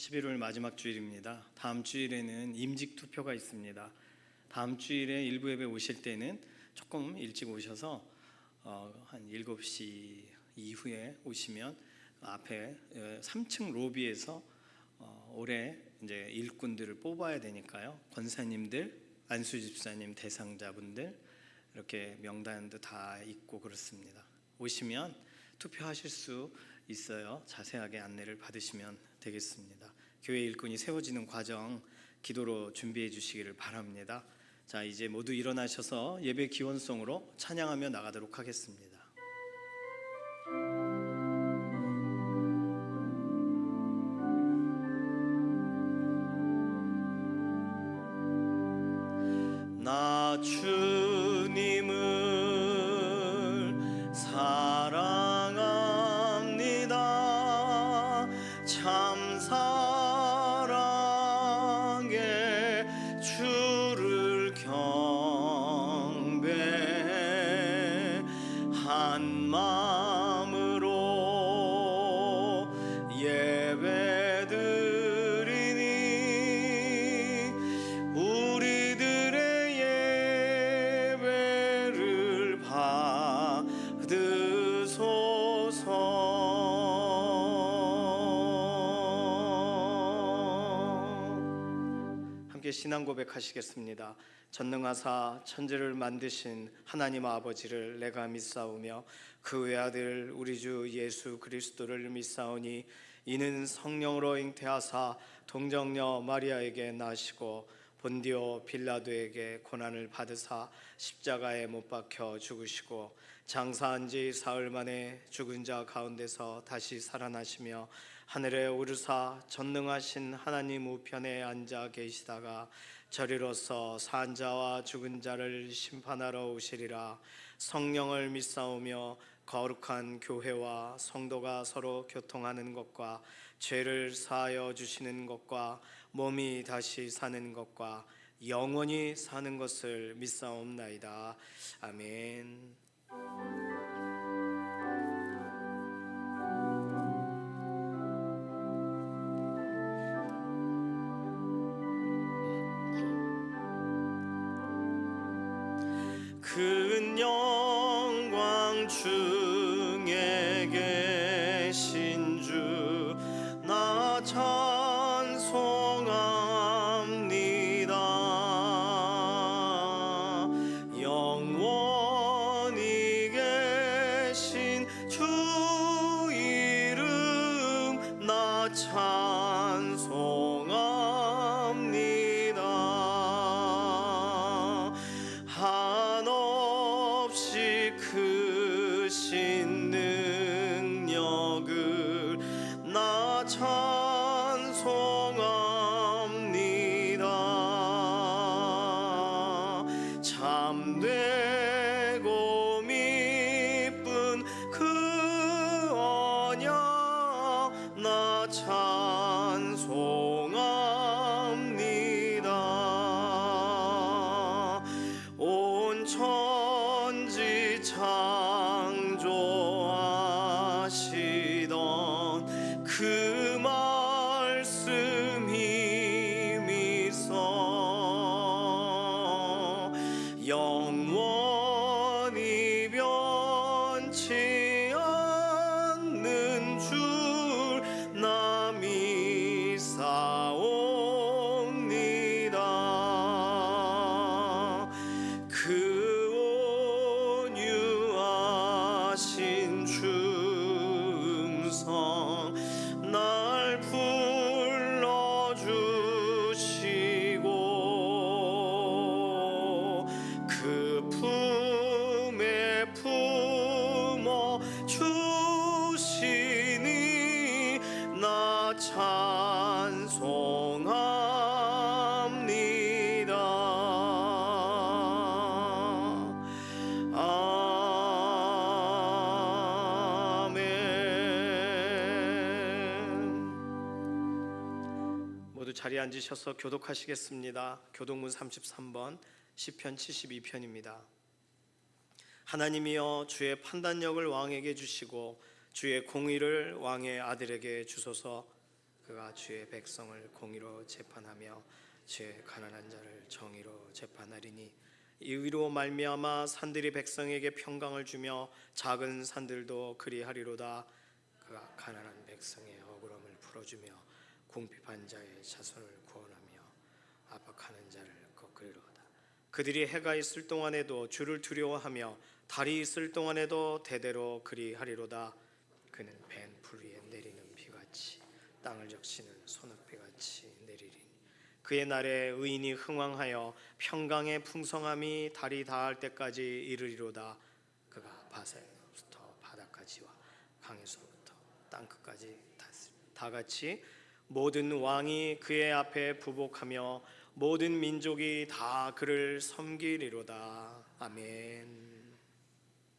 11월 마지막 주일입니다. 다음 주일에는 임직 투표가 있습니다. 다음 주일에 일부 예배 오실 때는 조금 일찍 오셔서 한 7시 이후에 오시면 앞에 3층 로비에서 올해 이제 일꾼들을 뽑아야 되니까요. 권사님들, 안수집사님 대상자분들 이렇게 명단도 다 있고 그렇습니다. 오시면 투표하실 수 있어요. 자세하게 안내를 받으시면 되겠습니다. 교회 일꾼이 세워지는 과정 기도로 준비해 주시기를 바랍니다. 자, 이제 모두 일어나셔서 예배 기원송으로 찬양하며 나가도록 하겠습니다. 나 주님을 사랑합니다. 참 사랑에 주를 경배한 마음으로 예배드리니 우리들의 예배를 받으소서. 함께 신앙 고백하시겠습니다. 전능하사 천지를 만드신 하나님 아버지를 내가 믿사오며 그 외아들 우리 주 예수 그리스도를 믿사오니 이는 성령으로 잉태하사 동정녀 마리아에게 나시고 본디오 빌라도에게 고난을 받으사 십자가에 못 박혀 죽으시고 장사한 지 사흘 만에 죽은 자 가운데서 다시 살아나시며 하늘에 오르사 전능하신 하나님 우편에 앉아 계시다가 저리로서 산 자와 죽은 자를 심판하러 오시리라. 성령을 믿사오며 거룩한 교회와 성도가 서로 교통하는 것과 죄를 사하여 주시는 것과 몸이 다시 사는 것과 영원히 사는 것을 믿사옵나이다. 아멘. 큰 영광 중에 계신 주 나 찬송합니다. 영원히 계신 주 이름 나 찬송합니다. 한없이 크신 능력을 나 찬송합니다. 참되고 미쁜 그 언약 나 찬송합니다. 온 천지 창조하시던 그 말씀 힘이 있어 영원히 변치 않는 줄 나 믿사옵니다. 그 온유하신 충성 날 불러주시고 그 품에 품어 주시니 나 찬송합니다. 아멘. 모두 자리에 앉으셔서 교독하시겠습니다. 교독문 33번 시편 72편입니다. 하나님이여 주의 판단력을 왕에게 주시고 주의 공의를 왕의 아들에게 주소서. 그가 주의 백성을 공의로 재판하며 주의 가난한 자를 정의로 재판하리니 이위로 말미암아 산들이 백성에게 평강을 주며 작은 산들도 그리하리로다. 그가 가난한 백성의 억울함을 풀어주며 궁핍한 자의 자손을 구원하며 압박하는 자를 꺾으리로다. 그들이 해가 있을 동안에도 주를 두려워하며 달이 있을 동안에도 대대로 그리하리로다. 그는 벤 풀 위에 내리는 비같이 땅을 적시는 소낙비같이 내리리니 그의 날에 의인이 흥왕하여 평강의 풍성함이 달이 닿을 때까지 이르리로다. 그가 바셀로부터 바다까지와 강에서부터 땅끝까지 다같이 모든 왕이 그의 앞에 부복하며 모든 민족이 다 그를 섬기리로다. 아멘.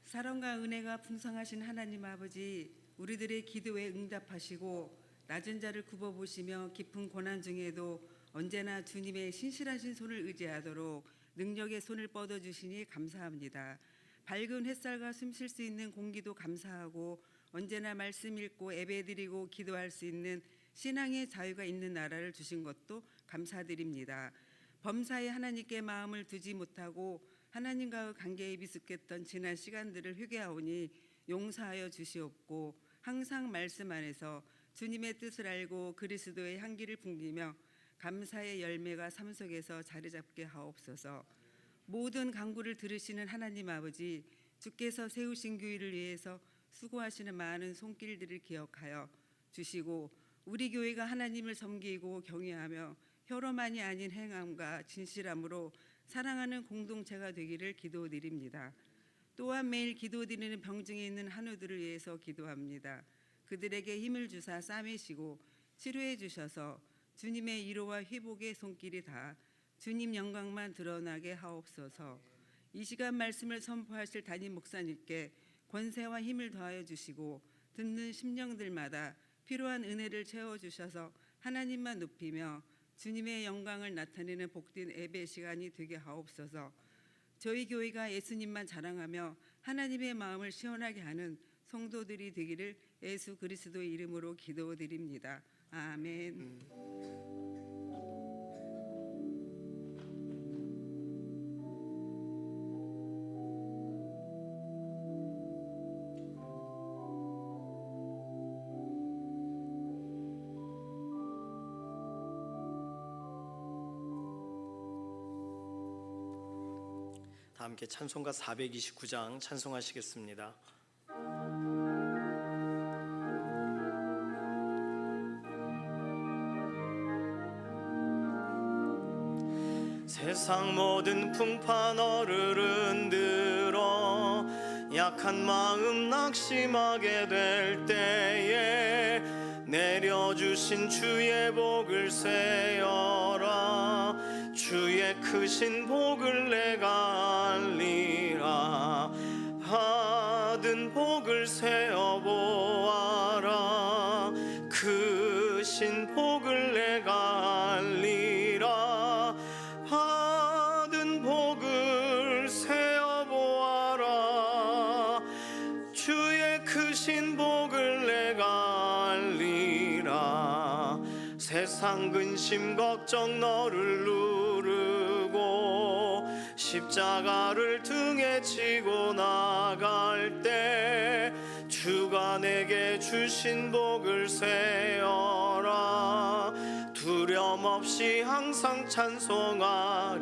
사랑과 은혜가 풍성하신 하나님 아버지, 우리들의 기도에 응답하시고 낮은 자를 굽어보시며 깊은 고난 중에도 언제나 주님의 신실하신 손을 의지하도록 능력의 손을 뻗어주시니 감사합니다. 밝은 햇살과 숨 쉴 수 있는 공기도 감사하고 언제나 말씀 읽고 예배드리고 기도할 수 있는 신앙의 자유가 있는 나라를 주신 것도 감사드립니다. 범사에 하나님께 마음을 두지 못하고 하나님과의 관계에 미숙했던 지난 시간들을 회개하오니 용서하여 주시옵고 항상 말씀 안에서 주님의 뜻을 알고 그리스도의 향기를 풍기며 감사의 열매가 삶 속에서 자리 잡게 하옵소서. 모든 간구를 들으시는 하나님 아버지, 주께서 세우신 교회를 위해서 수고하시는 많은 손길들을 기억하여 주시고 우리 교회가 하나님을 섬기고 경외하며 혀로만이 아닌 행함과 진실함으로 사랑하는 공동체가 되기를 기도드립니다. 또한 매일 기도드리는 병중에 있는 한우들을 위해서 기도합니다. 그들에게 힘을 주사 싸매시고 치료해 주셔서 주님의 위로와 회복의 손길이 다 주님 영광만 드러나게 하옵소서. 이 시간 말씀을 선포하실 담임 목사님께 권세와 힘을 더하여 주시고 듣는 심령들마다 필요한 은혜를 채워주셔서 하나님만 높이며 주님의 영광을 나타내는 복된 예배 시간이 되게 하옵소서. 저희 교회가 예수님만 자랑하며 하나님의 마음을 시원하게 하는 성도들이 되기를 예수 그리스도의 이름으로 기도드립니다. 아멘. 다 함께 찬송가 429장 찬송하시겠습니다. 세상 모든 풍파 너를 흔들어 약한 마음 낙심하게 될 때에 내려주신 주의 복을 세어라. 주의 크신 복을 내가 알리라. 받은 복을 세어보아라. 크신 복을 내가 알리라. 받은 복을 세어보아라. 주의 크신 복을 내가 알리라. 세상 근심 걱정 너를 누르고 십자가를 등에 지고 나갈 때 주가 내게 주신 복을 세어라. 두려움 없이 항상 찬송하리라.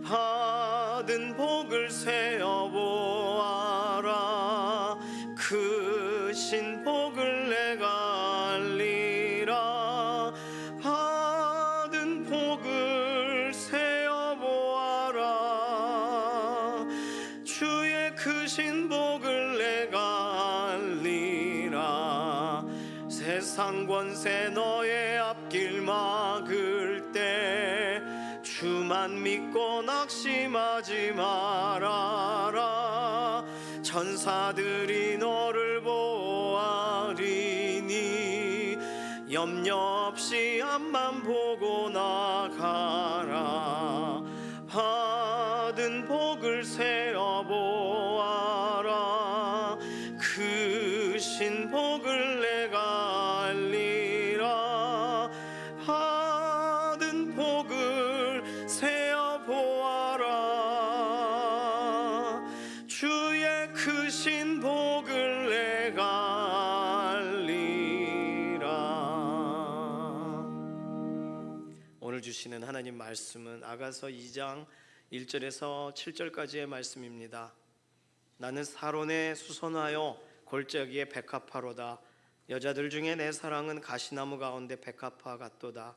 받은 복을 세어보아라. 크신 복을 내가 알리라. 받은 복을 세어보아라. 주의 크신 복을 내가 알리라. 세상 권세 너의 앞길 막을 때 주만 믿고 낙심하지 말아라. 천사들이 너를 보아리니 염려 없이 앞만 보고 나가라. 받은 복을 세어보아라. 크신 복을 내가 알리 주시는 하나님 말씀은 아가서 2장 1절에서 7절까지의 말씀입니다. 나는 사론에 수선하여 골짜기에 백합화로다. 여자들 중에 내 사랑은 가시나무 가운데 백합화 같도다.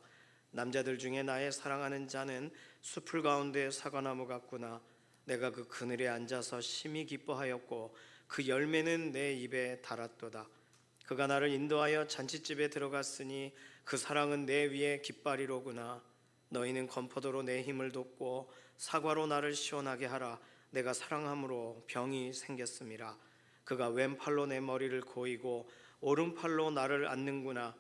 남자들 중에 나의 사랑하는 자는 수풀 가운데 사과나무 같구나. 내가 그 그늘에 앉아서 심히 기뻐하였고 그 열매는 내 입에 달았도다. 그가 나를 인도하여 잔치집에 들어갔으니 그 사랑은 내 위에 깃발이로구나. 너희는 건포도로 내 힘을 돋고 사과로 나를 시원하게 하라. 내가 사랑함으로 병이 생겼음이라. 그가 왼팔로 내 머리를 고이고 오른팔로 나를 안는구나.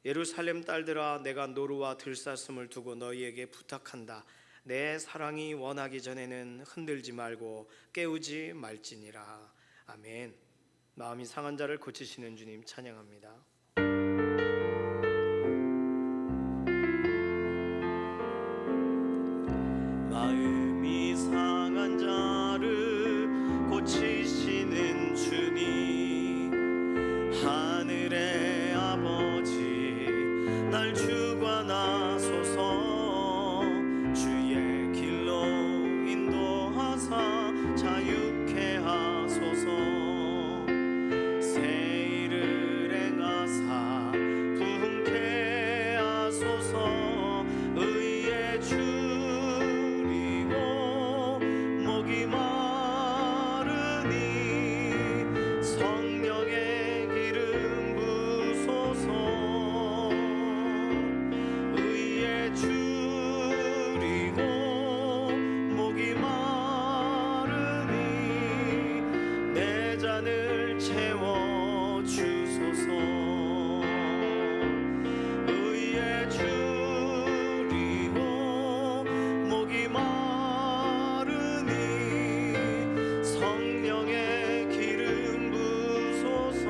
예루살렘 딸들아, 내가 노루와 들사슴을 두고 너희에게 부탁한다. 내 사랑이 원하기 전에는 흔들지 말고 깨우지 말지니라. 아멘. 마음이 상한 자를 고치시는 주님 찬양합니다. 마음이 상한 자를 고치시는 주님, 하늘의 아버지 날 주관하소서. 주의 길로 인도하사 자유케 하소서. 새 일을 행하사 부흥케 하소서. 의에 줄이고 목이 마르니 성령의 기름 부소서. 의에 줄이고 목이 마르니 내 잔을 채워 주소서. 의에 줄이고 목이 마르니 성령의 기름 부소서.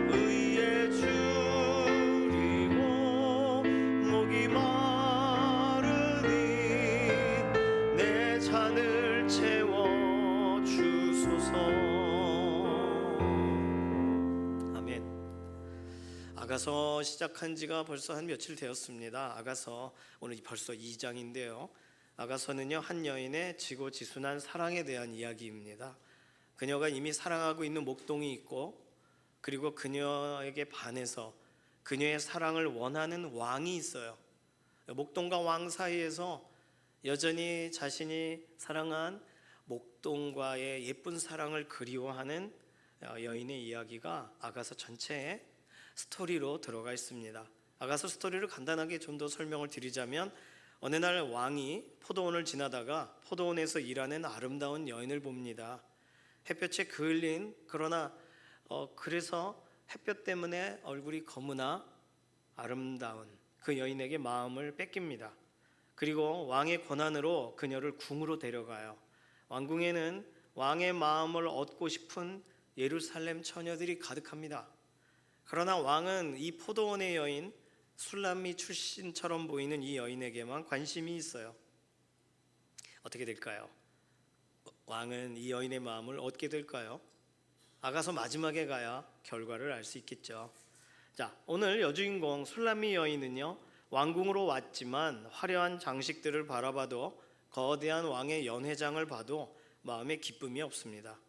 의에 줄이고 목이 마르니 내 잔을 채워 주소서. 아멘. 아가서 시작한 지가 벌써 한 며칠 되었습니다. 아가서 오늘 벌써 2장인데요. 아가서는요, 한 여인의 지고지순한 사랑에 대한 이야기입니다. 그녀가 이미 사랑하고 있는 목동이 있고, 그리고 그녀에게 반해서 그녀의 사랑을 원하는 왕이 있어요. 목동과 왕 사이에서 여전히 자신이 사랑한 목동과의 예쁜 사랑을 그리워하는 여인의 이야기가 아가서 전체에 스토리로 들어가 있습니다. 아가서 스토리를 간단하게 좀 더 설명을 드리자면, 어느 날 왕이 포도원을 지나다가 포도원에서 일하는 아름다운 여인을 봅니다. 햇볕에 그을린, 그러나 그래서 햇볕 때문에 얼굴이 검으나 아름다운 그 여인에게 마음을 뺏깁니다. 그리고 왕의 권한으로 그녀를 궁으로 데려가요. 왕궁에는 왕의 마음을 얻고 싶은 예루살렘 처녀들이 가득합니다. 그러나 왕은 이 포도원의 여인, 술람미 출신처럼 보이는 이 여인에게만 관심이 있어요. 어떻게 될까요? 왕은 이 여인의 마음을 얻게 될까요? 아가서 마지막에 가야 결과를 알 수 있겠죠. 자, 오늘 여주인공 술람미 여인은요, 왕궁으로 왔지만 화려한 장식들을 바라봐도, 거대한 왕의 연회장을 봐도 마음에 기쁨이 없습니다.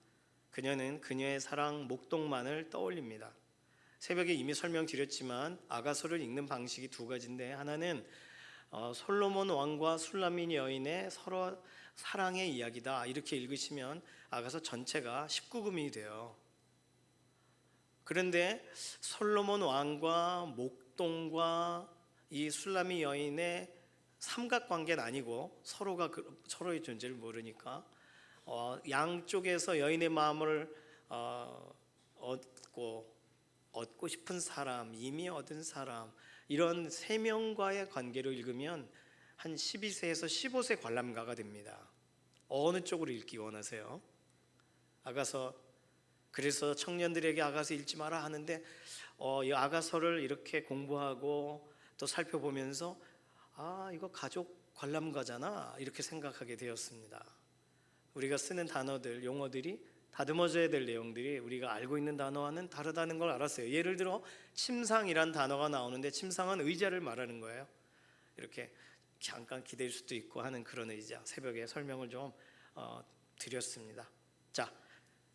그녀는 그녀의 사랑 목동만을 떠올립니다. 새벽에 이미 설명드렸지만 아가서를 읽는 방식이 두 가지인데, 하나는 솔로몬 왕과 술람미 여인의 서로 사랑의 이야기다, 이렇게 읽으시면 아가서 전체가 19금이 돼요. 그런데 솔로몬 왕과 목동과 이 술람미 여인의 삼각관계는 아니고, 서로가 서로의 존재를 모르니까 양쪽에서 여인의 마음을 얻고 싶은 사람, 이미 얻은 사람, 이런 세 명과의 관계를 읽으면 한 12세에서 15세 관람가가 됩니다. 어느 쪽으로 읽기 원하세요? 아가서, 그래서 청년들에게 아가서 읽지 마라 하는데, 이 아가서를 이렇게 공부하고 또 살펴보면서 이거 가족 관람가잖아, 이렇게 생각하게 되었습니다. 우리가 쓰는 단어들, 용어들이 다듬어져야 될 내용들이 우리가 알고 있는 단어와는 다르다는 걸 알았어요. 예를 들어 침상이란 단어가 나오는데 침상은 의자를 말하는 거예요. 이렇게 잠깐 기댈 수도 있고 하는 그런 의자. 새벽에 설명을 좀 드렸습니다. 자,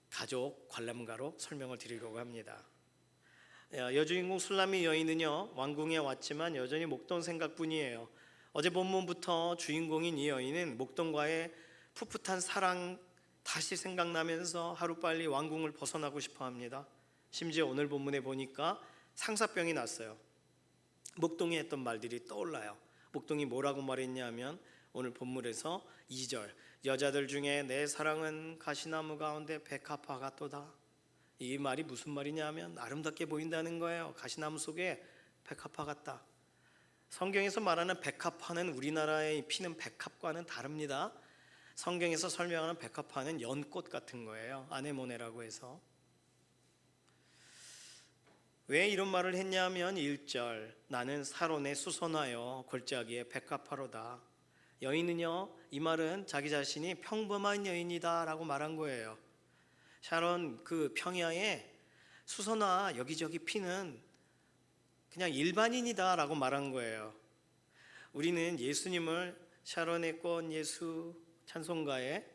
가족 관람가로 설명을 드리려고 합니다. 여주인공 술람이 여인은요, 왕궁에 왔지만 여전히 목동 생각뿐이에요. 어제 본문부터 주인공인 이 여인은 목동과의 풋풋한 사랑 다시 생각나면서 하루빨리 왕궁을 벗어나고 싶어 합니다. 심지어 오늘 본문에 보니까 상사병이 났어요. 목동이 했던 말들이 떠올라요. 목동이 뭐라고 말했냐면 오늘 본문에서 2절, 여자들 중에 내 사랑은 가시나무 가운데 백합화 같도다. 이 말이 무슨 말이냐면 아름답게 보인다는 거예요. 가시나무 속에 백합화 같다. 성경에서 말하는 백합화는 우리나라에 피는 백합과는 다릅니다. 성경에서 설명하는 백합화는 연꽃 같은 거예요. 아네모네라고 해서. 왜 이런 말을 했냐면 1절, 나는 사론에 수선하여 골짜기에 백합화로다. 여인은요, 이 말은 자기 자신이 평범한 여인이다 라고 말한 거예요. 샤론 그 평야에 수선화 여기저기 피는 그냥 일반인이다 라고 말한 거예요. 우리는 예수님을 샤론의 꽃 예수 찬송가에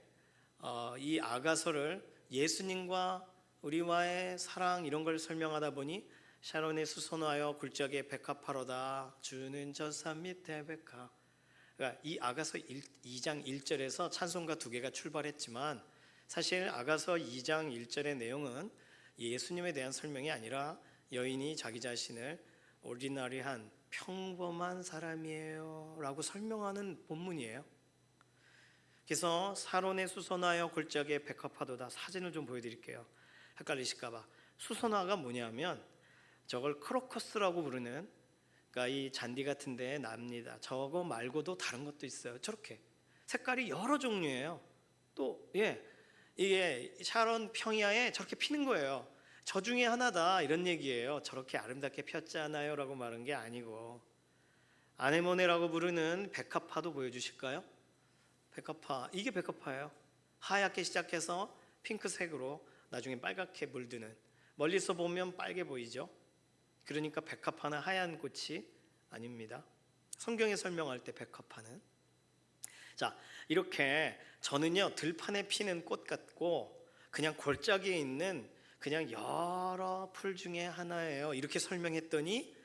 이 아가서를 예수님과 우리와의 사랑 이런 걸 설명하다 보니 샤론의 수선화여 굴짝에 백합화로다 주는 저 산 밑에 백합. 그러니까 이 아가서 2장 1절에서 찬송가 2개가 출발했지만 사실 아가서 2장 1절의 내용은 예수님에 대한 설명이 아니라 여인이 자기 자신을 오리지널한 평범한 사람이에요 라고 설명하는 본문이에요. 그래서 사론에 수선화여 골짜기에 백합화도다. 사진을 좀 보여드릴게요. 헷갈리실까봐. 수선화가 뭐냐면 저걸 크로커스라고 부르는, 그러니까 이 잔디 같은 데에 납니다. 저거 말고도 다른 것도 있어요. 저렇게 색깔이 여러 종류예요. 또 이게 샤론 평야에 저렇게 피는 거예요. 저 중에 하나다 이런 얘기예요. 저렇게 아름답게 폈잖아요 라고 말한 게 아니고. 아네모네라고 부르는 백합화도 보여주실까요? 백합화, 이게 백합화예요. 하얗게 시작해서 핑크색으로 나중에 빨갛게 물드는, 멀리서 보면 빨개 보이죠. 그러니까 백합화는 하얀 꽃이 아닙니다. 성경에 설명할 때 백합화는, 자, 이렇게 저는요 들판에 피는 꽃 같고 그냥 골짜기에 있는 그냥 여러 풀 중에 하나예요 이렇게 설명했더니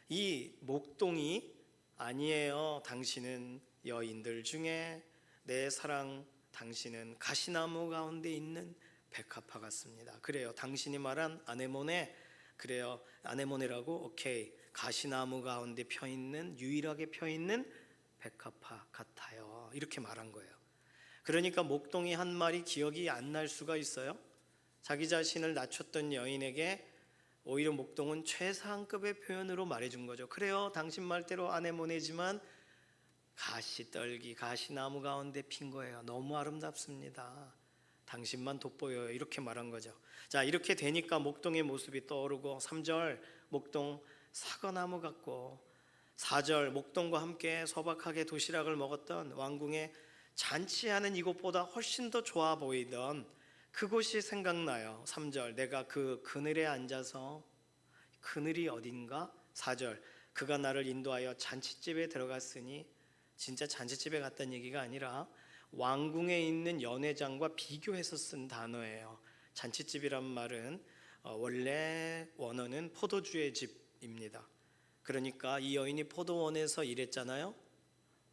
이 목동이 아니에요. 당신은 여인들 중에 내 사랑, 당신은 가시나무 가운데 있는 백합화 같습니다. 그래요. 당신이 말한 아네모네, 그래요. 아네모네라고, 오케이. 가시나무 가운데 펴있는, 유일하게 펴있는 백합화 같아요. 이렇게 말한 거예요. 그러니까 목동이 한 말이 기억이 안 날 수가 있어요. 자기 자신을 낮췄던 여인에게 오히려 목동은 최상급의 표현으로 말해준 거죠. 그래요. 당신 말대로 아네모네지만 가시떨기, 가시나무 가운데 핀 거예요. 너무 아름답습니다. 당신만 돋보여요. 이렇게 말한 거죠. 자, 이렇게 되니까 목동의 모습이 떠오르고 3절 목동 사과나무 같고 4절 목동과 함께 소박하게 도시락을 먹었던 왕궁에 잔치하는 이곳보다 훨씬 더 좋아 보이던 그곳이 생각나요. 3절 내가 그 그늘에 앉아서, 그늘이 어딘가? 4절 그가 나를 인도하여 잔치집에 들어갔으니, 진짜 잔치집에 갔다는 얘기가 아니라 왕궁에 있는 연회장과 비교해서 쓴 단어예요. 잔치집이란 말은 원래 원어는 포도주의 집입니다. 그러니까 이 여인이 포도원에서 일했잖아요.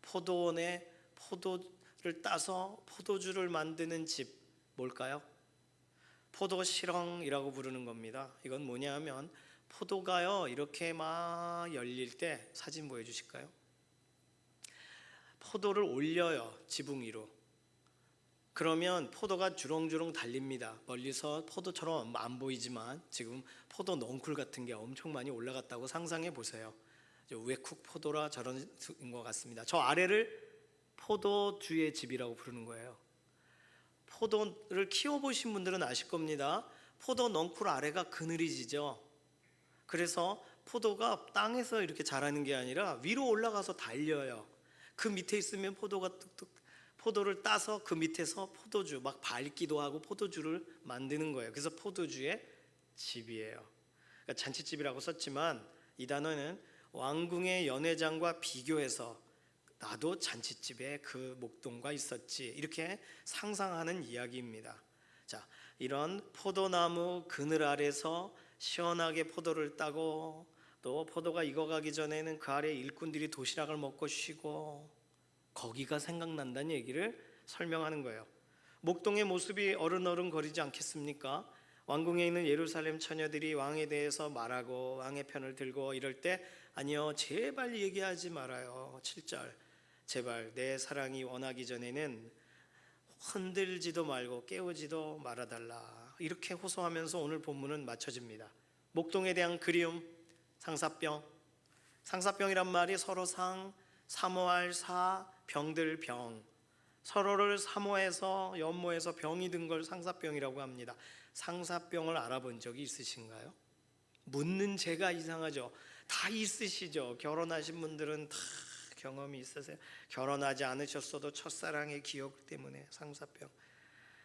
포도원에 포도를 따서 포도주를 만드는 집, 뭘까요? 포도 실렁이라고 부르는 겁니다. 이건 뭐냐 하면 포도가요 이렇게 막 열릴 때, 사진 보여주실까요? 포도를 올려요, 지붕 위로. 그러면 포도가 주렁주렁 달립니다. 멀리서 포도처럼 안 보이지만 지금 포도 넝쿨 같은 게 엄청 많이 올라갔다고 상상해 보세요. 우에쿡 포도라 저런 것 같습니다. 저 아래를 포도주의 집이라고 부르는 거예요. 포도를 키워보신 분들은 아실 겁니다. 포도 넝쿨 아래가 그늘이 지죠. 그래서 포도가 땅에서 이렇게 자라는 게 아니라 위로 올라가서 달려요. 그 밑에 있으면 포도를 따서 그 밑에서 포도주 막 밟기도 하고 포도주를 만드는 거예요. 그래서 포도주의 집이에요. 그러니까 잔치집이라고 썼지만 이 단어는 왕궁의 연회장과 비교해서 나도 잔치집에 그 목동과 있었지 이렇게 상상하는 이야기입니다. 자, 이런 포도나무 그늘 아래서 시원하게 포도를 따고 또 포도가 익어가기 전에는 그 아래 일꾼들이 도시락을 먹고 쉬고 거기가 생각난다는 얘기를 설명하는 거예요. 목동의 모습이 어른어른거리지 않겠습니까? 왕궁에 있는 예루살렘 처녀들이 왕에 대해서 말하고 왕의 편을 들고 이럴 때 아니요 제발 얘기하지 말아요. 7절 제발 내 사랑이 원하기 전에는 흔들지도 말고 깨우지도 말아달라 이렇게 호소하면서 오늘 본문은 마쳐집니다. 목동에 대한 그리움, 상사병이란 말이 서로 사모할 병들 병, 서로를 사모해서 연모해서 병이 든 걸 상사병이라고 합니다. 상사병을 알아본 적이 있으신가요? 묻는 제가 이상하죠. 다 있으시죠. 결혼하신 분들은 다 경험이 있으세요. 결혼하지 않으셨어도 첫사랑의 기억 때문에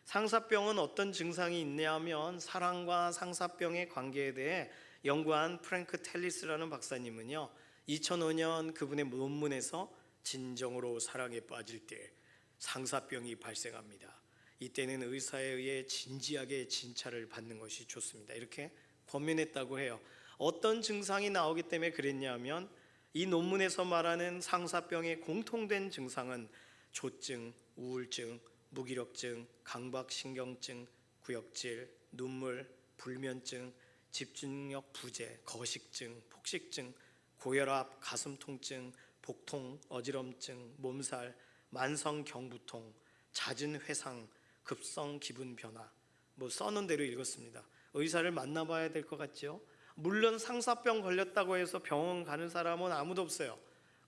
상사병은 어떤 증상이 있냐면 사랑과 상사병의 관계에 대해 연구한 프랭크 텔리스라는 박사님은요 2005년 그분의 논문에서 진정으로 사랑에 빠질 때 상사병이 발생합니다. 이때는 의사에 의해 진지하게 진찰을 받는 것이 좋습니다. 이렇게 권면했다고 해요. 어떤 증상이 나오기 때문에 그랬냐면 이 논문에서 말하는 상사병의 공통된 증상은 조증, 우울증, 무기력증, 강박신경증, 구역질, 눈물, 불면증, 집중력 부재, 거식증, 폭식증, 고혈압, 가슴 통증, 복통, 어지럼증, 몸살, 만성 경부통, 잦은 회상, 급성 기분 변화 써놓은 대로 읽었습니다. 의사를 만나봐야 될 것 같죠? 물론 상사병 걸렸다고 해서 병원 가는 사람은 아무도 없어요.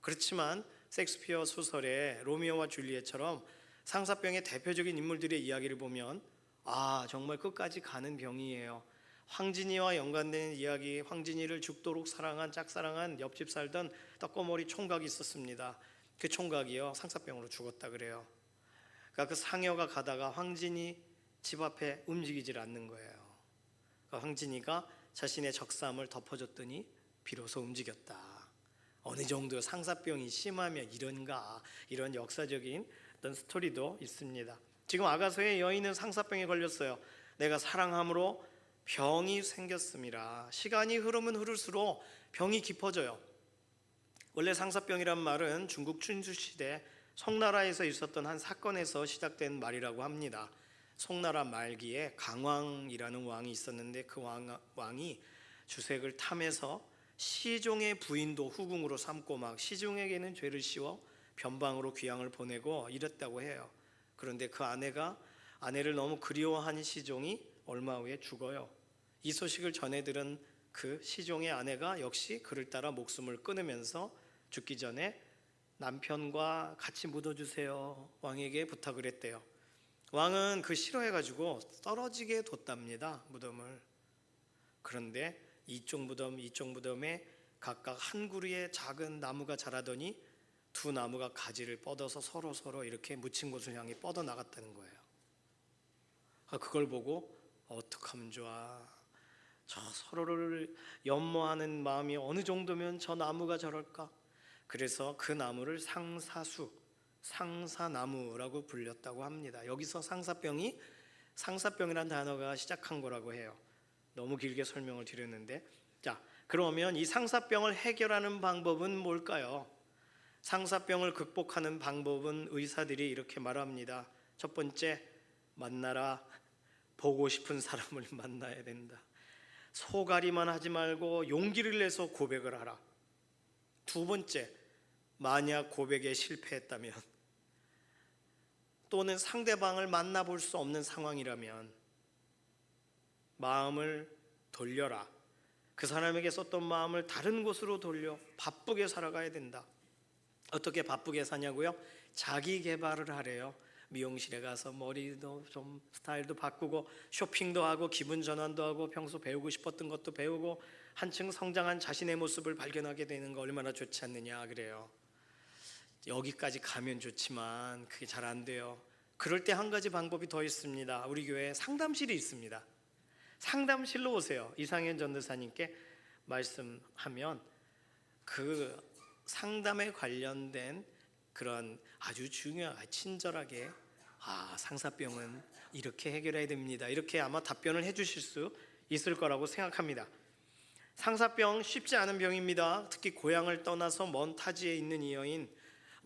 그렇지만 셰익스피어 소설의 로미오와 줄리엣처럼 상사병의 대표적인 인물들의 이야기를 보면 정말 끝까지 가는 병이에요. 황진이와 연관된 이야기, 황진이를 죽도록 사랑한 짝사랑한 옆집 살던 떡고머리 총각이 있었습니다. 그 총각이요 상사병으로 죽었다 그래요. 그러니까 그 상여가 가다가 황진이 집 앞에 움직이질 않는 거예요. 황진이가 자신의 적삼을 덮어줬더니 비로소 움직였다. 어느 정도 상사병이 심하면 이런가 이런 역사적인 어떤 스토리도 있습니다. 지금 아가서의 여인은 상사병에 걸렸어요. 내가 사랑함으로 병이 생겼음이라. 시간이 흐르면 흐를수록 병이 깊어져요. 원래 상사병이란 말은 중국 춘추 시대 송나라에서 있었던 한 사건에서 시작된 말이라고 합니다. 송나라 말기에 강왕이라는 왕이 있었는데 그 왕이 주색을 탐해서 시종의 부인도 후궁으로 삼고 막 시종에게는 죄를 씌워 변방으로 귀양을 보내고 이랬다고 해요. 그런데 그 아내를 너무 그리워한 시종이 얼마 후에 죽어요. 이 소식을 전해 들은 그 시종의 아내가 역시 그를 따라 목숨을 끊으면서 죽기 전에 남편과 같이 묻어주세요 왕에게 부탁을 했대요. 왕은 그 싫어해가지고 떨어지게 뒀답니다 무덤을. 그런데 이쪽 무덤에 각각 한 그루의 작은 나무가 자라더니 두 나무가 가지를 뻗어서 서로 이렇게 묻힌 곳을 향해 뻗어 나갔다는 거예요. 그걸 보고 어떡하면 좋아. 저 서로를 연모하는 마음이 어느 정도면 저 나무가 저럴까. 그래서 그 나무를 상사나무라고 불렸다고 합니다. 여기서 상사병이란 단어가 시작한 거라고 해요. 너무 길게 설명을 드렸는데, 자 그러면 이 상사병을 해결하는 방법은 뭘까요? 상사병을 극복하는 방법은 의사들이 이렇게 말합니다. 첫 번째, 만나라. 보고 싶은 사람을 만나야 된다. 소가리만 하지 말고 용기를 내서 고백을 하라. 두 번째, 만약 고백에 실패했다면 또는 상대방을 만나볼 수 없는 상황이라면 마음을 돌려라. 그 사람에게 썼던 마음을 다른 곳으로 돌려 바쁘게 살아가야 된다. 어떻게 바쁘게 사냐고요? 자기 개발을 하래요. 미용실에 가서 머리도 좀 스타일도 바꾸고 쇼핑도 하고 기분 전환도 하고 평소 배우고 싶었던 것도 배우고 한층 성장한 자신의 모습을 발견하게 되는 거 얼마나 좋지 않느냐 그래요. 여기까지 가면 좋지만 그게 잘 안 돼요. 그럴 때 한 가지 방법이 더 있습니다. 우리 교회에 상담실이 있습니다. 상담실로 오세요. 이상현 전도사님께 말씀하면 그 상담에 관련된 그런 아주 중요하게 친절하게 상사병은 이렇게 해결해야 됩니다, 이렇게 아마 답변을 해주실 수 있을 거라고 생각합니다. 상사병 쉽지 않은 병입니다. 특히 고향을 떠나서 먼 타지에 있는 이 여인,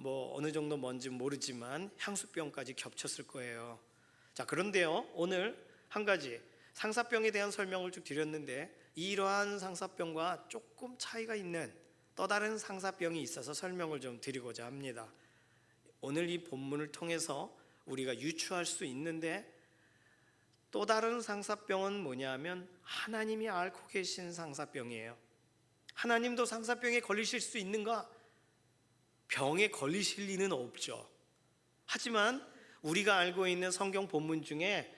어느 정도 뭔지 모르지만 향수병까지 겹쳤을 거예요. 자, 그런데요, 오늘 한 가지 상사병에 대한 설명을 쭉 드렸는데 이러한 상사병과 조금 차이가 있는 또 다른 상사병이 있어서 설명을 좀 드리고자 합니다. 오늘 이 본문을 통해서 우리가 유추할 수 있는데, 또 다른 상사병은 뭐냐면 하나님이 앓고 계신 상사병이에요. 하나님도 상사병에 걸리실 수 있는가? 병에 걸리실 리는 없죠. 하지만 우리가 알고 있는 성경 본문 중에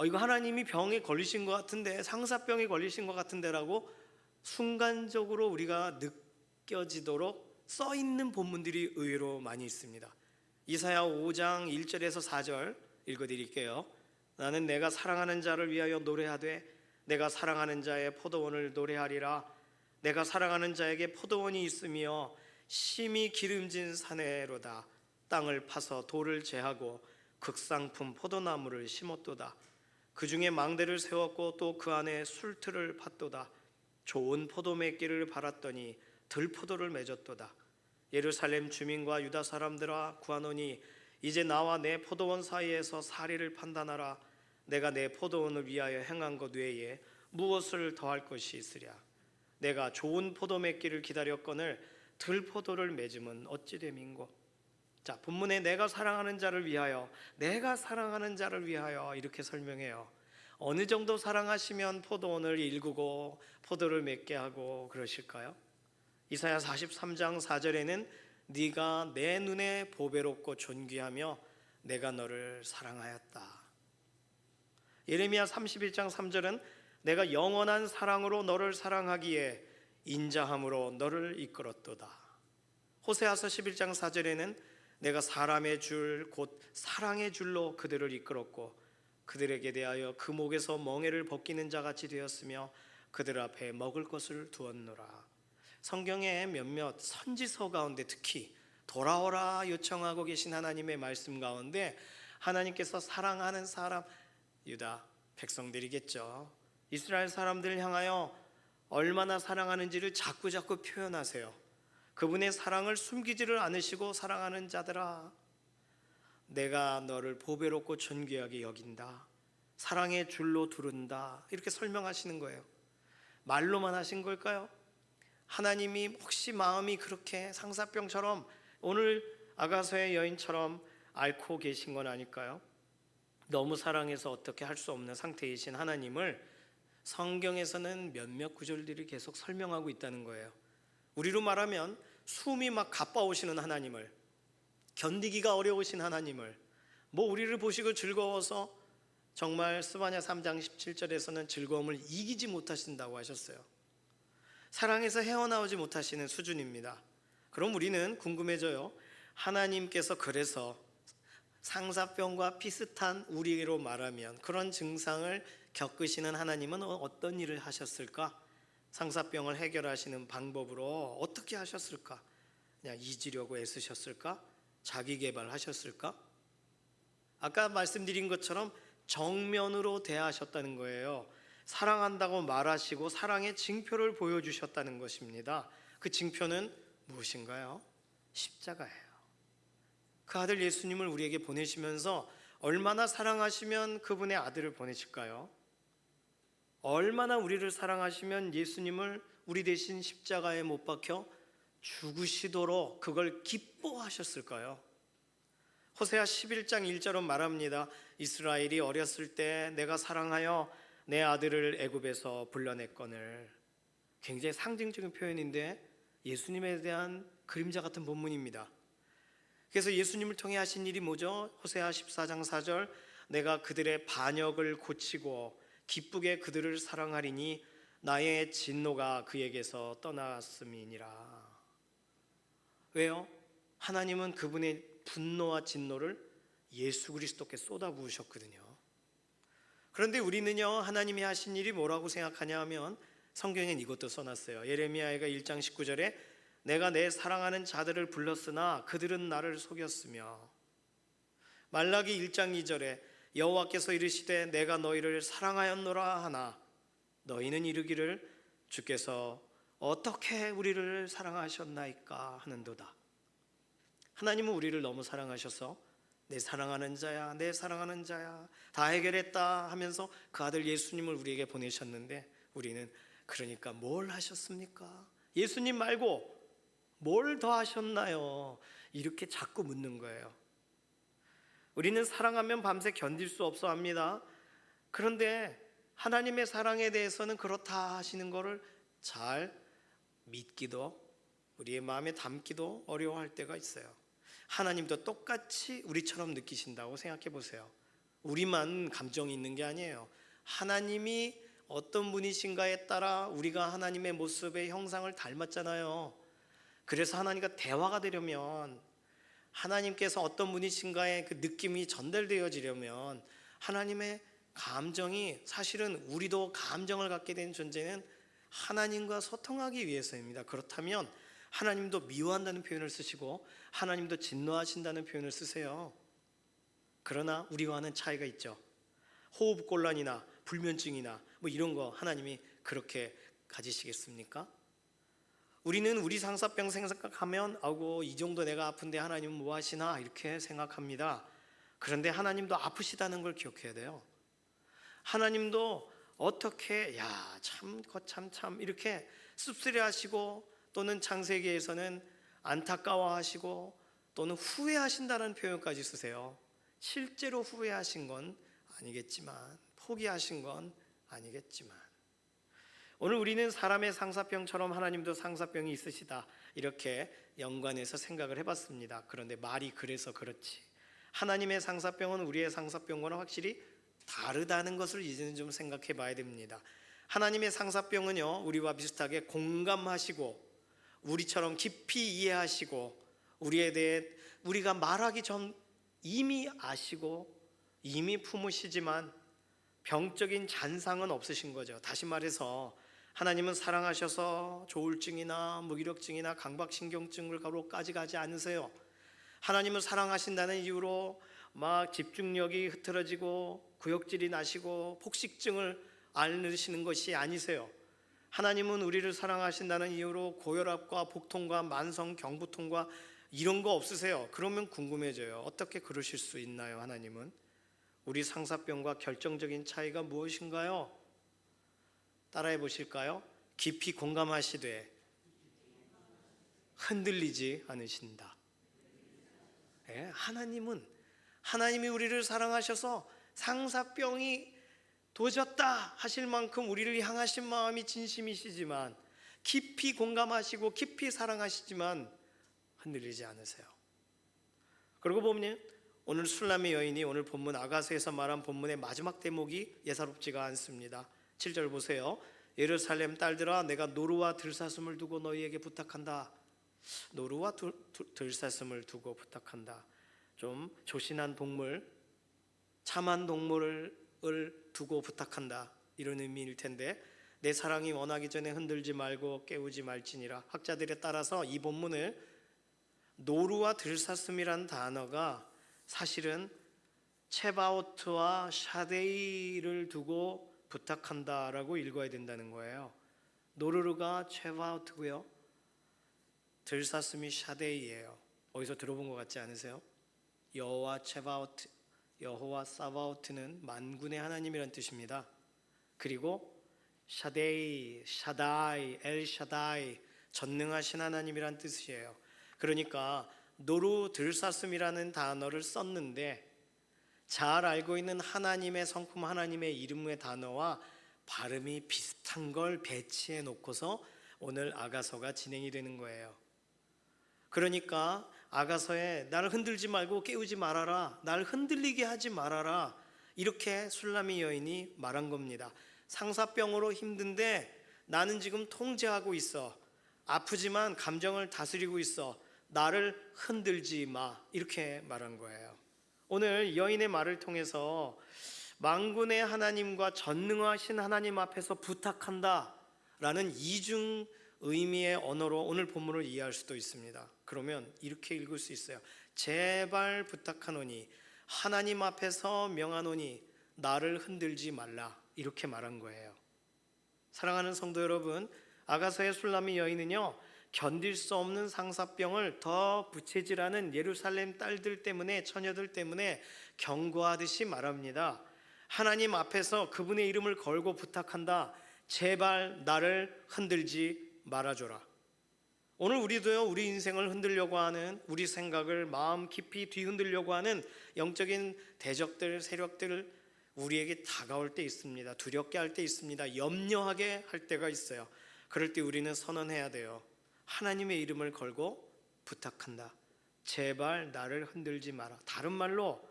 이거 하나님이 병에 걸리신 것 같은데, 상사병에 걸리신 것 같은데라고 순간적으로 우리가 느껴지도록 써 있는 본문들이 의외로 많이 있습니다. 이사야 5장 1절에서 4절 읽어드릴게요. 나는 내가 사랑하는 자를 위하여 노래하되 내가 사랑하는 자의 포도원을 노래하리라. 내가 사랑하는 자에게 포도원이 있으며 심히 기름진 사내로다. 땅을 파서 돌을 제하고 극상품 포도나무를 심었도다. 그 중에 망대를 세웠고 또 그 안에 술틀을 팠도다. 좋은 포도맺기를 바랐더니 들포도를 맺었도다. 예루살렘 주민과 유다 사람들아 구하노니 이제 나와 내 포도원 사이에서 사리를 판단하라. 내가 내 포도원을 위하여 행한 것 외에 무엇을 더할 것이 있으랴. 내가 좋은 포도 맺기를 기다렸거늘 들포도를 맺음은 어찌 됨인고. 자, 본문에 내가 사랑하는 자를 위하여, 내가 사랑하는 자를 위하여 이렇게 설명해요. 어느 정도 사랑하시면 포도원을 일구고 포도를 맺게 하고 그러실까요? 이사야 43장 4절에는 네가 내 눈에 보배롭고 존귀하며 내가 너를 사랑하였다. 예레미야 31장 3절은 내가 영원한 사랑으로 너를 사랑하기에 인자함으로 너를 이끌었도다. 호세아서 11장 4절에는 내가 사람의 줄 곧 사랑의 줄로 그들을 이끌었고 그들에게 대하여 그 목에서 멍에를 벗기는 자같이 되었으며 그들 앞에 먹을 것을 두었노라. 성경의 몇몇 선지서 가운데 특히 돌아오라 요청하고 계신 하나님의 말씀 가운데 하나님께서 사랑하는 사람, 유다 백성들이겠죠. 이스라엘 사람들을 향하여 얼마나 사랑하는지를 자꾸 표현하세요. 그분의 사랑을 숨기지를 않으시고 사랑하는 자들아, 내가 너를 보배롭고 존귀하게 여긴다. 사랑의 줄로 두른다. 이렇게 설명하시는 거예요. 말로만 하신 걸까요? 하나님이 혹시 마음이 그렇게 상사병처럼 오늘 아가서의 여인처럼 앓고 계신 건 아닐까요? 너무 사랑해서 어떻게 할 수 없는 상태이신 하나님을 성경에서는 몇몇 구절들이 계속 설명하고 있다는 거예요. 우리로 말하면 숨이 막 가빠오시는 하나님을, 견디기가 어려우신 하나님을, 우리를 보시고 즐거워서 정말 스바냐 3장 17절에서는 즐거움을 이기지 못하신다고 하셨어요. 사랑에서 헤어나오지 못하시는 수준입니다. 그럼 우리는 궁금해져요. 하나님께서 그래서 상사병과 비슷한, 우리로 말하면 그런 증상을 겪으시는 하나님은 어떤 일을 하셨을까? 상사병을 해결하시는 방법으로 어떻게 하셨을까? 그냥 잊으려고 애쓰셨을까? 자기 개발하셨을까? 아까 말씀드린 것처럼 정면으로 대하셨다는 거예요. 사랑한다고 말하시고 사랑의 징표를 보여주셨다는 것입니다. 그 징표는 무엇인가요? 십자가예요. 그 아들 예수님을 우리에게 보내시면서 얼마나 사랑하시면 그분의 아들을 보내실까요? 얼마나 우리를 사랑하시면 예수님을 우리 대신 십자가에 못 박혀 죽으시도록 그걸 기뻐하셨을까요? 호세아 11장 1절은 말합니다. 이스라엘이 어렸을 때 내가 사랑하여 내 아들을 애굽에서 불러냈거늘. 굉장히 상징적인 표현인데 예수님에 대한 그림자 같은 본문입니다. 그래서 예수님을 통해 하신 일이 뭐죠? 호세아 14장 4절, 내가 그들의 반역을 고치고 기쁘게 그들을 사랑하리니 나의 진노가 그에게서 떠났음이니라. 왜요? 하나님은 그분의 분노와 진노를 예수 그리스도께 쏟아부으셨거든요. 그런데 우리는요, 하나님이 하신 일이 뭐라고 생각하냐 하면 성경엔 이것도 써놨어요. 예레미야가 1장 19절에 내가 내 사랑하는 자들을 불렀으나 그들은 나를 속였으며, 말라기 1장 2절에 여호와께서 이르시되 내가 너희를 사랑하였노라 하나 너희는 이르기를 주께서 어떻게 우리를 사랑하셨나이까 하는도다. 하나님은 우리를 너무 사랑하셔서 내 사랑하는 자야, 내 사랑하는 자야, 다 해결했다 하면서 그 아들 예수님을 우리에게 보내셨는데, 우리는 그러니까 뭘 하셨습니까? 예수님 말고 뭘 더 하셨나요? 이렇게 자꾸 묻는 거예요. 우리는 사랑하면 밤새 견딜 수 없어 합니다. 그런데 하나님의 사랑에 대해서는 그렇다 하시는 것을 잘 믿기도, 우리의 마음에 담기도 어려워할 때가 있어요. 하나님도 똑같이 우리처럼 느끼신다고 생각해 보세요. 우리만 감정이 있는 게 아니에요. 하나님이 어떤 분이신가에 따라 우리가 하나님의 모습의 형상을 닮았잖아요. 그래서 하나님과 대화가 되려면, 하나님께서 어떤 분이신가의 그 느낌이 전달되어지려면 하나님의 감정이, 사실은 우리도 감정을 갖게 된 존재는 하나님과 소통하기 위해서입니다. 그렇다면 하나님도 미워한다는 표현을 쓰시고 하나님도 진노하신다는 표현을 쓰세요. 그러나 우리와는 차이가 있죠. 호흡곤란이나 불면증이나 뭐 이런 거 하나님이 그렇게 가지시겠습니까? 우리는 우리 상사병 생각하면 아이고 이 정도 내가 아픈데 하나님은 뭐 하시나 이렇게 생각합니다. 그런데 하나님도 아프시다는 걸 기억해야 돼요. 하나님도 어떻게 참 이렇게 씁쓸해하시고, 또는 창세기에서는 안타까워하시고 또는 후회하신다는 표현까지 쓰세요. 실제로 후회하신 건 아니겠지만, 포기하신 건 아니겠지만, 오늘 우리는 사람의 상사병처럼 하나님도 상사병이 있으시다 이렇게 연관해서 생각을 해봤습니다. 그런데 말이 그래서 그렇지, 하나님의 상사병은 우리의 상사병과는 확실히 다르다는 것을 이제는 좀 생각해 봐야 됩니다. 하나님의 상사병은요, 우리와 비슷하게 공감하시고 우리처럼 깊이 이해하시고 우리에 대해 우리가 말하기 전 이미 아시고 이미 품으시지만 병적인 잔상은 없으신 거죠. 다시 말해서 하나님은 사랑하셔서 조울증이나 무기력증이나 강박신경증을까지 가지 않으세요. 하나님은 사랑하신다는 이유로 막 집중력이 흐트러지고 구역질이 나시고 폭식증을 앓으시는 것이 아니세요. 하나님은 우리를 사랑하신다는 이유로 고혈압과 복통과 만성 경부통과 이런 거 없으세요. 그러면 궁금해져요. 어떻게 그러실 수 있나요? 하나님은 우리 상사병과 결정적인 차이가 무엇인가요? 따라해 보실까요? 깊이 공감하시되 흔들리지 않으신다. 네, 하나님이 우리를 사랑하셔서 상사병이 도졌다 하실 만큼 우리를 향하신 마음이 진심이시지만, 깊이 공감하시고 깊이 사랑하시지만 흔들리지 않으세요. 그리고 보면 오늘 술람의 여인이 오늘 본문 아가서에서 말한 본문의 마지막 대목이 예사롭지가 않습니다. 7절 보세요. 예루살렘 딸들아, 내가 노루와 들사슴을 두고 너희에게 부탁한다. 노루와 들사슴을 두고 부탁한다. 좀 조신한 동물, 참한 동물을 두고 부탁한다, 이런 의미일 텐데, 내 사랑이 원하기 전에 흔들지 말고 깨우지 말지니라. 학자들에 따라서 이 본문을 노루와 들사슴이라는 단어가 사실은 체바오트와 샤데이를 두고 부탁한다라고 읽어야 된다는 거예요. 노루가 체바오트고요, 들사슴이 샤데이예요. 어디서 들어본 것 같지 않으세요? 여호와 체바오트, 여호와 사바오트는 만군의 하나님이란 뜻입니다. 그리고 샤데이, 샤다이, 엘샤다이, 전능하신 하나님이란 뜻이에요. 그러니까 노루 들사슴이라는 단어를 썼는데, 잘 알고 있는 하나님의 성품, 하나님의 이름의 단어와 발음이 비슷한 걸 배치해 놓고서 오늘 아가서가 진행이 되는 거예요. 그러니까 아가서에 나를 흔들지 말고 깨우지 말아라, 나를 흔들리게 하지 말아라, 이렇게 술람이 여인이 말한 겁니다. 상사병으로 힘든데 나는 지금 통제하고 있어. 아프지만 감정을 다스리고 있어. 나를 흔들지 마, 이렇게 말한 거예요. 오늘 여인의 말을 통해서 만군의 하나님과 전능하신 하나님 앞에서 부탁한다 라는 이중 의미의 언어로 오늘 본문을 이해할 수도 있습니다. 그러면 이렇게 읽을 수 있어요. 제발 부탁하노니, 하나님 앞에서 명하노니 나를 흔들지 말라, 이렇게 말한 거예요. 사랑하는 성도 여러분, 아가서의 술람이 여인은요, 견딜 수 없는 상사병을 더 부채질하는 예루살렘 딸들 때문에, 처녀들 때문에 경고하듯이 말합니다. 하나님 앞에서 그분의 이름을 걸고 부탁한다. 제발 나를 흔들지 말아줘라. 오늘 우리도요, 우리 인생을 흔들려고 하는, 우리 생각을 마음 깊이 뒤흔들려고 하는 영적인 대적들, 세력들을 우리에게 다가올 때 있습니다. 두렵게 할 때 있습니다. 염려하게 할 때가 있어요. 그럴 때 우리는 선언해야 돼요. 하나님의 이름을 걸고 부탁한다. 제발 나를 흔들지 마라. 다른 말로